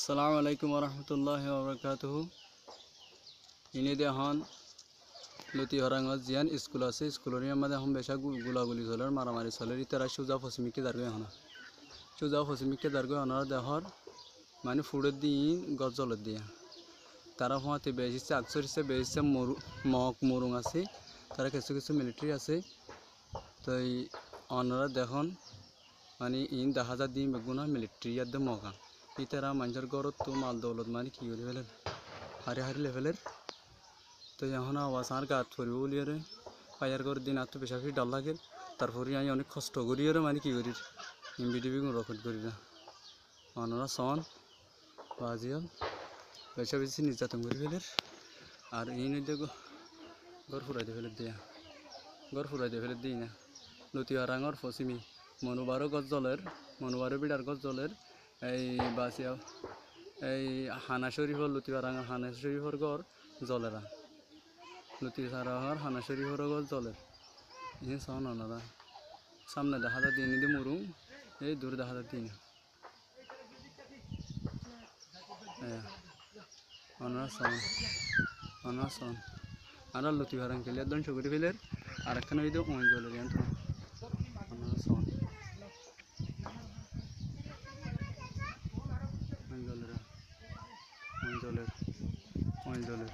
আসসালামু আলাইকুম ওরহমতুল্লাহি ওবরাকাতুহু। ইনি দেখুন লতি হরাঙ্গত জিয়ান স্কুল আছে, স্কুলের মধ্যে এখন বেশা গুলাগুলি চলের মারামারি চলের। ইতারা সোজা পশ্চিমিকে দাঁড়িয়ে এখন সোজা পশ্চিমিকে দাঁড়িয়ে ওনারা দেহর মানে ফুড়ের দিন গছ জলের দিয়া তারা হওয়াতে বেশিছে আকসরিছে বেশিছে মক মুরুং আছে, তারা কিছু কিছু মিলিটারি আছে। তো ওনারা দেখুন মানে ইন দেখা যা দিন বেগুনা মিলিটারি ইয়াদের মকা ইতারা মানুষের গড়ত তো মাল দৌলত মানে কি করে ফেলের হারি হারি লেভেলের। তো এখন আওয়াজ আর গাত পড়ব বলিয়ারে পায়ার করে দিন আর তো বেশা ফি ডাল লাগে। তারপরে আমি অনেক কষ্ট করি আর মানে কি করি ইমবিডিবি রকেট করি না ওনারা সন বাজিয়াল বেশা বেশি নির্যাতন করে ফেলের। আর এই নদী গড় ফুরাইতে ফেলে দিয়া গড় ফুরাইতে ফেলে দিই না লতি হারাঙর পশ্চিমি মনুবারও গছ জলের মনুবারও বিড়ার গছ জলের এই বাসিয়া এই হানা শরীফর লতি হারাঙর হানা শরীফর গড় জলেরা লতি হারাঙর হানা শরীফর গড় জলের এই সন ওনারা সামনে দেখা যায় দিন দিয়ে মরুম এই দূরে দেখা যায় দিন ওনারা সন আর লতি হারাং খেলে একদম চকুরি ফেলের আর একখানে ওই ওই জলের তো ওনারা সন ওই জলের